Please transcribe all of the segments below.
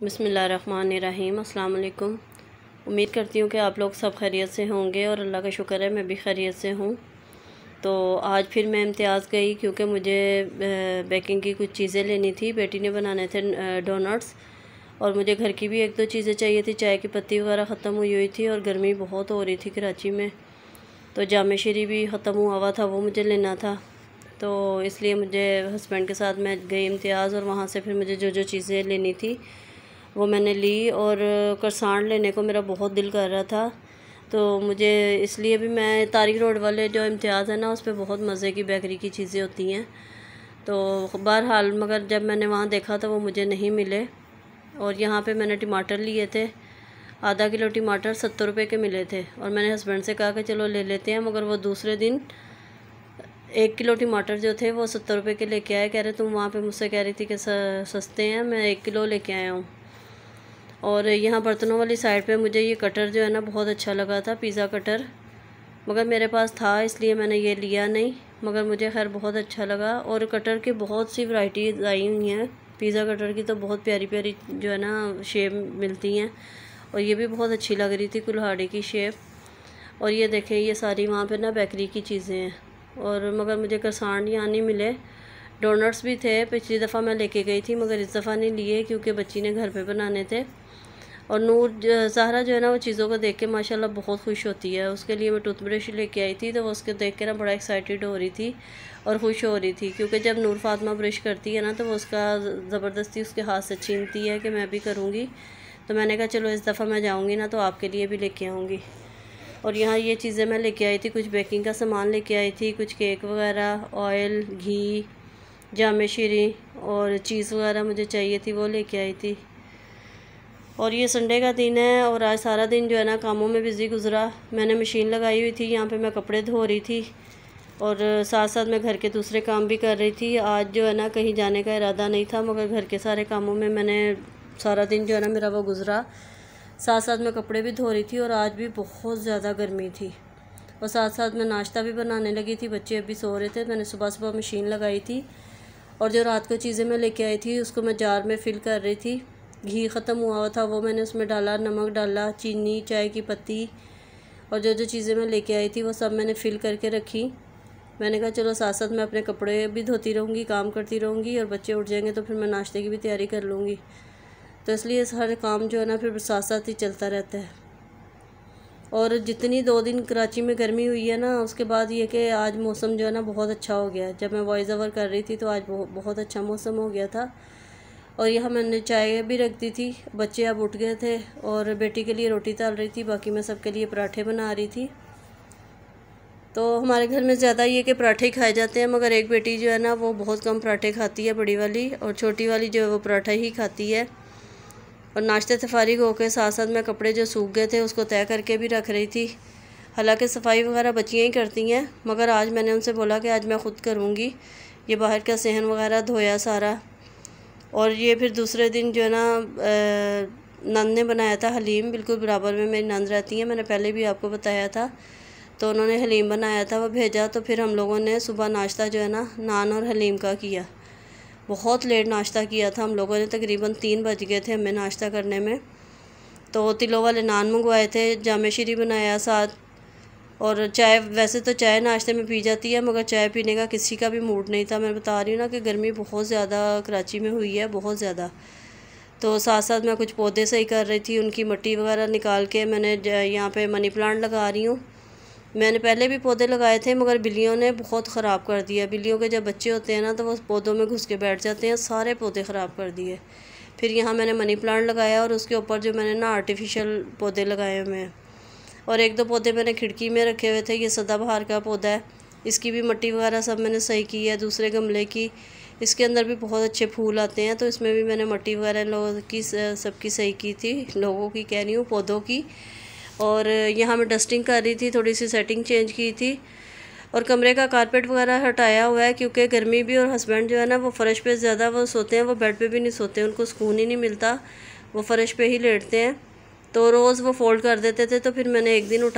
बिस्मिल्लाहिर्रहमानिर्रहीम। अस्सलाम वालेकुम। उम्मीद करती हूँ कि आप लोग सब खैरियत से होंगे और अल्लाह का शुक्र है मैं भी खैरियत से हूँ। तो आज फिर मैं इम्तियाज़ गई क्योंकि मुझे बेकिंग की कुछ चीज़ें लेनी थी। बेटी ने बनाने थे डोनट्स और मुझे घर की भी एक दो चीज़ें चाहिए थी। चाय की पत्ती वगैरह ख़त्म हुई हुई थी और गर्मी बहुत हो रही थी कराची में, तो जामे शीरी भी ख़त्म हुआ था, वो मुझे लेना था। तो इसलिए मुझे हस्बैंड के साथ मैं गई इम्तियाज़ और वहाँ से फिर मुझे जो जो चीज़ें लेनी थी वो मैंने ली। और करसान लेने को मेरा बहुत दिल कर रहा था, तो मुझे इसलिए भी मैं तारिक रोड वाले जो इम्तियाज़ है ना, उस पर बहुत मज़े की बेकरी की चीज़ें होती हैं। तो बहरहाल मगर जब मैंने वहाँ देखा तो वो मुझे नहीं मिले। और यहाँ पे मैंने टमाटर लिए थे, आधा किलो टमाटर 70 रुपये के मिले थे। और मैंने हस्बैंड से कहा कि चलो ले लेते हैं, मगर वो दूसरे दिन 1 किलो टमाटर जो थे वो 70 रुपये के लेके आए। कह रहे तुम वहाँ पे मुझसे कह रही थी कि सस्ते हैं, मैं 1 किलो लेके आया हूँ। और यहाँ बर्तनों वाली साइड पे मुझे ये कटर जो है ना बहुत अच्छा लगा था, पिज़्ज़ा कटर, मगर मेरे पास था इसलिए मैंने ये लिया नहीं, मगर मुझे खैर बहुत अच्छा लगा। और कटर की बहुत सी वैरायटीज़ आई हुई हैं, पिज़्ज़ा कटर की तो बहुत प्यारी प्यारी जो है ना शेप मिलती हैं, और ये भी बहुत अच्छी लग रही थी कुल्हाड़ी की शेप। और ये देखें ये सारी वहाँ पे ना बेकरी की चीज़ें हैं। और मगर मुझे करसान यहाँ नहीं मिले। डोनट्स भी थे, पिछली दफ़ा मैं लेके गई थी मगर इस दफ़ा नहीं लिए क्योंकि बच्ची ने घर पे बनाने थे। और नूर ज़हरा जो है ना वो चीज़ों को देख के माशाल्लाह बहुत खुश होती है। उसके लिए मैं टूथब्रश लेके आई थी, तो वो उसके देख के ना बड़ा एक्साइटेड हो रही थी और ख़ुश हो रही थी, क्योंकि जब नूर फातिमा ब्रश करती है ना तो वो उसका ज़बरदस्ती उसके हाथ से छीनती है कि मैं भी करूँगी। तो मैंने कहा चलो इस दफ़ा मैं जाऊँगी ना तो आपके लिए भी लेके आऊँगी। और यहाँ ये चीज़ें मैं लेके आई थी, कुछ बेकिंग का सामान लेके आई थी, कुछ केक वगैरह, ऑयल, घी, जामे शीरी और चीज़ वगैरह मुझे चाहिए थी, वो लेके आई थी। और ये संडे का दिन है और आज सारा दिन जो है ना कामों में बिज़ी गुज़रा। मैंने मशीन लगाई हुई थी, यहाँ पे मैं कपड़े धो रही थी और साथ साथ मैं घर के दूसरे काम भी कर रही थी। आज जो है ना कहीं जाने का इरादा नहीं था, मगर घर के सारे कामों में मैंने सारा दिन जो है ना मेरा वो गुज़रा। साथ साथ मैं कपड़े भी धो रही थी और आज भी बहुत ज़्यादा गर्मी थी। और साथ साथ मैं नाश्ता भी बनाने लगी थी, बच्चे अभी सो रहे थे। मैंने सुबह सुबह मशीन लगाई थी और जो रात को चीज़ें मैं लेके आई थी उसको मैं जार में फ़िल कर रही थी। घी ख़त्म हुआ था वो मैंने उसमें डाला, नमक डाला, चीनी, चाय की पत्ती और जो जो चीज़ें मैं लेके आई थी वो सब मैंने फ़िल करके रखी। मैंने कहा चलो साथ साथ मैं अपने कपड़े भी धोती रहूँगी, काम करती रहूँगी, और बच्चे उठ जाएंगे तो फिर मैं नाश्ते की भी तैयारी कर लूँगी। तो इसलिए सारे काम जो है ना फिर साथ साथ ही चलता रहता है। और जितनी 2 दिन कराची में गर्मी हुई है ना, उसके बाद ये कि आज मौसम जो है ना बहुत अच्छा हो गया। जब मैं वॉइस ओवर कर रही थी तो आज बहुत अच्छा मौसम हो गया था। और यहाँ मैंने चाय भी रख दी थी, बच्चे अब उठ गए थे और बेटी के लिए रोटी तल रही थी, बाकी मैं सबके लिए पराठे बना रही थी। तो हमारे घर में ज़्यादा ये कि पराठे ही खाए जाते हैं, मगर एक बेटी जो है ना वो बहुत कम पराठे खाती है, बड़ी वाली, और छोटी वाली जो है वो पराठा ही खाती है। और नाश्ते से फारिग होकर साथ साथ मैं कपड़े जो सूख गए थे उसको तय करके भी रख रही थी। हालांकि सफाई वगैरह बच्चियाँ ही करती हैं, मगर आज मैंने उनसे बोला कि आज मैं ख़ुद करूँगी। ये बाहर का सहन वगैरह धोया सारा। और ये फिर दूसरे दिन जो है ना नंद ने बनाया था हलीम, बिल्कुल बराबर में मेरी नंद रहती हैं, मैंने पहले भी आपको बताया था। तो उन्होंने हलीम बनाया था, वो भेजा। तो फिर हम लोगों ने सुबह नाश्ता जो है ना नान और हलीम का किया। बहुत लेट नाश्ता किया था हम लोगों ने, तकरीबन 3 बज गए थे हमें नाश्ता करने में। तो तिलों वाले नान मंगवाए थे, जामे शीरी बनाया साथ, और चाय, वैसे तो चाय नाश्ते में पी जाती है मगर चाय पीने का किसी का भी मूड नहीं था। मैं बता रही हूँ ना कि गर्मी बहुत ज़्यादा कराची में हुई है, बहुत ज़्यादा। तो साथ साथ मैं कुछ पौधे सही कर रही थी, उनकी मिट्टी वगैरह निकाल के मैंने यहाँ पे मनी प्लांट लगा रही हूँ। मैंने पहले भी पौधे लगाए थे मगर बिल्लियों ने बहुत ख़राब कर दिया। बिल्लियों के जब बच्चे होते हैं ना तो वो पौधों में घुस के बैठ जाते हैं, सारे पौधे ख़राब कर दिए। फिर यहाँ मैंने मनी प्लांट लगाया और उसके ऊपर जो मैंने ना आर्टिफिशियल पौधे लगाए हुए हैं। और 1-2 पौधे मैंने खिड़की में रखे हुए थे। ये सदाबहार का पौधा है, इसकी भी मिट्टी वगैरह सब मैंने सही की है। दूसरे गमले की, इसके अंदर भी बहुत अच्छे फूल आते हैं, तो इसमें भी मैंने मिट्टी वगैरह लोगों की सबकी सही की थी, लोगों की कह रही हूँ, पौधों की। और यहाँ मैं डस्टिंग कर रही थी, थोड़ी सी सेटिंग चेंज की थी। और कमरे का कारपेट वगैरह हटाया हुआ है क्योंकि गर्मी भी, और हस्बैंड जो है ना वो फ़र्श पे ज़्यादा वो सोते हैं, वो बेड पे भी नहीं सोते, उनको सुकून ही नहीं मिलता, वो फ़र्श पे ही लेटते हैं। तो रोज़ वो फ़ोल्ड कर देते थे, तो फिर मैंने एक दिन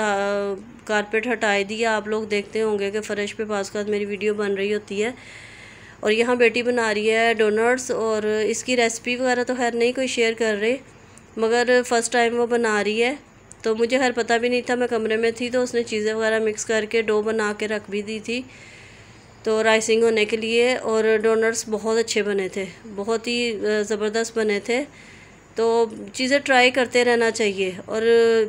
कारपेट हटा दिया। आप लोग देखते होंगे कि फ़र्श पे पास मेरी वीडियो बन रही होती है। और यहाँ बेटी बना रही है डोनट्स, और इसकी रेसिपी वगैरह तो खैर नहीं कोई शेयर कर रहे, मगर फ़र्स्ट टाइम वो बना रही है। तो मुझे खैर पता भी नहीं था, मैं कमरे में थी तो उसने चीज़ें वगैरह मिक्स करके डो बना के रख भी दी थी तो राइसिंग होने के लिए। और डोनट्स बहुत अच्छे बने थे, बहुत ही ज़बरदस्त बने थे। तो चीज़ें ट्राई करते रहना चाहिए। और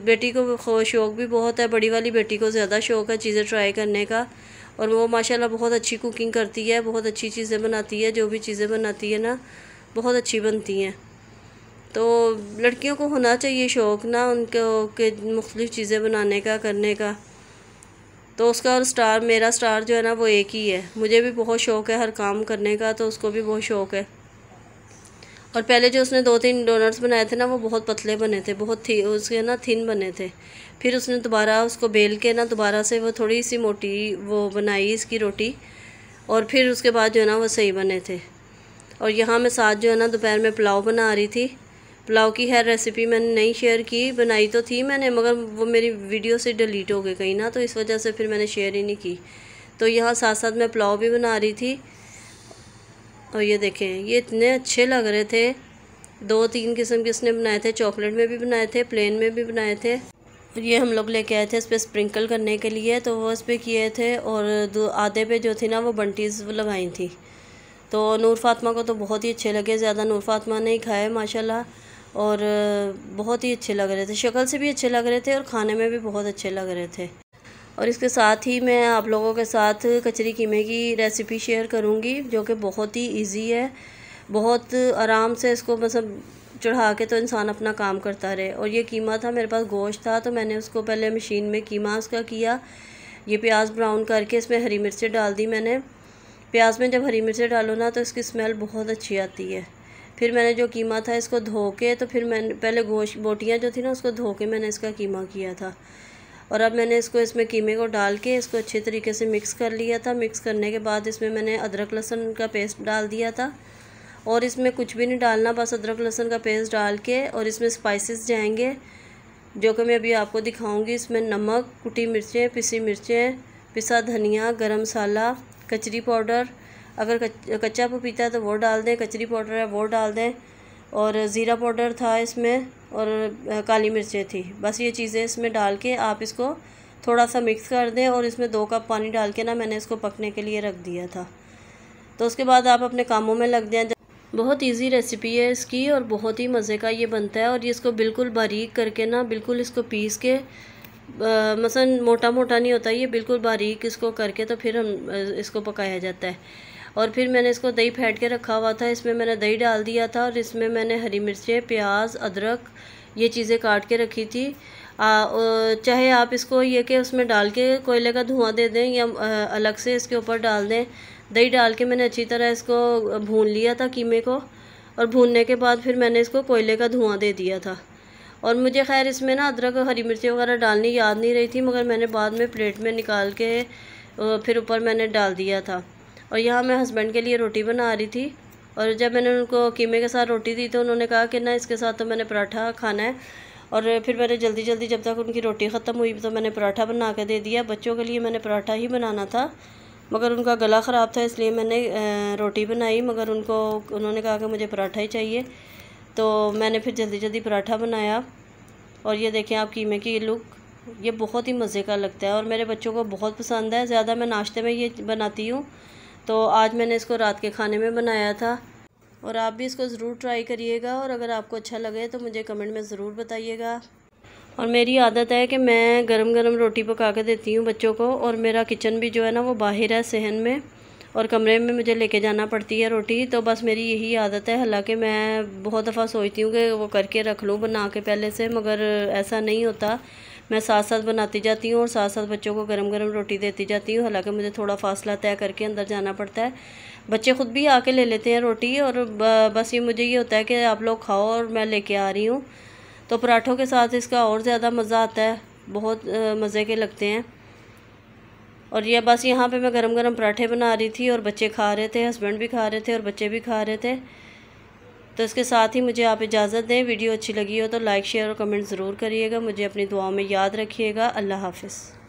बेटी को शौक़ भी बहुत है, बड़ी वाली बेटी को ज़्यादा शौक़ है चीज़ें ट्राई करने का, और वो माशाल्लाह बहुत अच्छी कुकिंग करती है, बहुत अच्छी चीज़ें बनाती है, जो भी चीज़ें बनाती है ना बहुत अच्छी बनती हैं। तो लड़कियों को होना चाहिए शौक़ ना उनको के मुख्तलिफ़ चीज़ें बनाने का, करने का। तो उसका और स्टार, मेरा स्टार जो है ना वो एक ही है। मुझे भी बहुत शौक़ है हर काम करने का, तो उसको भी बहुत शौक़ है। और पहले जो उसने 2-3 डोनट्स बनाए थे ना वो बहुत पतले बने थे, बहुत थी उसके ना थिन बने थे। फिर उसने दोबारा उसको बेल के ना दोबारा से वो थोड़ी सी मोटी वो बनाई इसकी रोटी, और फिर उसके बाद जो है ना वो सही बने थे। और यहाँ मैं साथ जो है ना दोपहर में पुलाव बना रही थी। पुलाव की है रेसिपी मैंने नहीं शेयर की, बनाई तो थी मैंने मगर वो मेरी वीडियो से डिलीट हो गई कहीं ना, तो इस वजह से फिर मैंने शेयर ही नहीं की। तो यहाँ साथ साथ मैं पुलाव भी बना रही थी। और ये देखें ये इतने अच्छे लग रहे थे। 2-3 किस्म के इसने बनाए थे, चॉकलेट में भी बनाए थे, प्लेन में भी बनाए थे। और ये हम लोग लेके आए थे इस पर स्प्रिंकल करने के लिए, तो वो इस पर किए थे। और आधे पे जो थी ना वो बंटीज़ लगाई थी। तो नूर फातिमा को तो बहुत ही अच्छे लगे, ज़्यादा नूर फातिमा ने ही खाए माशाल्लाह, और बहुत ही अच्छे लग रहे थे, शक्ल से भी अच्छे लग रहे थे और खाने में भी बहुत अच्छे लग रहे थे। और इसके साथ ही मैं आप लोगों के साथ कचरी कीमे की रेसिपी शेयर करूंगी, जो कि बहुत ही इजी है। बहुत आराम से इसको मतलब चढ़ा के तो इंसान अपना काम करता रहे। और ये कीमा था, मेरे पास गोश्त था, तो मैंने उसको पहले मशीन में कीमा उसका किया। ये प्याज ब्राउन करके इसमें हरी मिर्चें डाल दी मैंने। प्याज में जब हरी मिर्चें डालो ना तो इसकी स्मेल बहुत अच्छी आती है। फिर मैंने जो कीमा था इसको धो के, तो फिर मैंने पहले गोश्त बोटियाँ जो थी ना उसको धो के मैंने इसका कीमा किया था। और अब मैंने इसको इसमें कीमे को डाल के इसको अच्छे तरीके से मिक्स कर लिया था। मिक्स करने के बाद इसमें मैंने अदरक लहसुन का पेस्ट डाल दिया था, और इसमें कुछ भी नहीं डालना, बस अदरक लहसुन का पेस्ट डाल के। और इसमें स्पाइसेस जाएंगे जो कि मैं अभी आपको दिखाऊंगी। इसमें नमक, कुटी मिर्चें, पिसी मिर्चें, पिसा धनिया, गरम मसाला, कचरी पाउडर, अगर कच्चा पपीता है तो वो डाल दें, कचरी पाउडर है वो डाल दें, और ज़ीरा पाउडर था इसमें, और काली मिर्चें थी। बस ये चीज़ें इसमें डाल के आप इसको थोड़ा सा मिक्स कर दें, और इसमें 2 कप पानी डाल के ना मैंने इसको पकने के लिए रख दिया था। तो उसके बाद आप अपने कामों में लग जाएं। बहुत इजी रेसिपी है इसकी, और बहुत ही मज़े का ये बनता है। और ये इसको बिल्कुल बारीक करके ना, बिल्कुल इसको पीस के, मसलन मोटा मोटा नहीं होता ये, बिल्कुल बारीक इसको करके तो फिर हम इसको पकाया जाता है। और फिर मैंने इसको दही फेंट के रखा हुआ था, इसमें मैंने दही डाल दिया था, और इसमें मैंने हरी मिर्चें, प्याज, अदरक ये चीज़ें काट के रखी थी। चाहे आप इसको ये कि उसमें डाल के कोयले का धुआं दे दें, या अलग से इसके ऊपर डाल दें। दही डाल के मैंने अच्छी तरह इसको भून लिया था कीमे को, और भूनने के बाद फिर मैंने इसको कोयले का धुआं दे दिया था। और मुझे खैर इसमें ना अदरक और हरी मिर्ची वगैरह डालनी याद नहीं रही थी, मगर मैंने बाद में प्लेट में निकाल के फिर ऊपर मैंने डाल दिया था। और यहाँ मैं हस्बैंड के लिए रोटी बना रही थी, और जब मैंने उनको कीमे के साथ रोटी दी तो उन्होंने कहा कि ना इसके साथ तो मैंने पराठा खाना है। और फिर मैंने जल्दी जल्दी जब तक उनकी रोटी ख़त्म हुई तो मैंने पराठा बना के दे दिया। बच्चों के लिए मैंने पराठा ही बनाना था, मगर उनका गला ख़राब था इसलिए मैंने रोटी बनाई, मगर उन्होंने कहा कि मुझे पराठा ही चाहिए, तो मैंने फिर जल्दी जल्दी पराठा बनाया। और ये देखें आप कीमे की लुक, ये बहुत ही मज़े का लगता है और मेरे बच्चों को बहुत पसंद है। ज़्यादा मैं नाश्ते में ये बनाती हूँ, तो आज मैंने इसको रात के खाने में बनाया था। और आप भी इसको ज़रूर ट्राई करिएगा, और अगर आपको अच्छा लगे तो मुझे कमेंट में ज़रूर बताइएगा। और मेरी आदत है कि मैं गरम गरम रोटी पका के देती हूँ बच्चों को, और मेरा किचन भी जो है ना वो बाहर है सहन में, और कमरे में मुझे लेके जाना पड़ती है रोटी। तो बस मेरी यही आदत है। हालांकि मैं बहुत दफ़ा सोचती हूँ कि वो करके रख लूँ बना के पहले से, मगर ऐसा नहीं होता। मैं साथ साथ बनाती जाती हूँ और साथ साथ बच्चों को गरम गरम रोटी देती जाती हूँ। हालांकि मुझे थोड़ा फासला तय करके अंदर जाना पड़ता है। बच्चे ख़ुद भी आके ले लेते हैं रोटी, और बस ये मुझे ये होता है कि आप लोग खाओ और मैं लेके आ रही हूँ। तो पराठों के साथ इसका और ज़्यादा मज़ा आता है, बहुत मज़े के लगते हैं। और ये बस यहाँ पे मैं गरम गरम पराठे बना रही थी और बच्चे खा रहे थे, हस्बैंड भी खा रहे थे और बच्चे भी खा रहे थे। तो इसके साथ ही मुझे आप इजाज़त दें। वीडियो अच्छी लगी हो तो लाइक, शेयर और कमेंट ज़रूर करिएगा। मुझे अपनी दुआओं में याद रखिएगा। अल्लाह हाफ़िज़।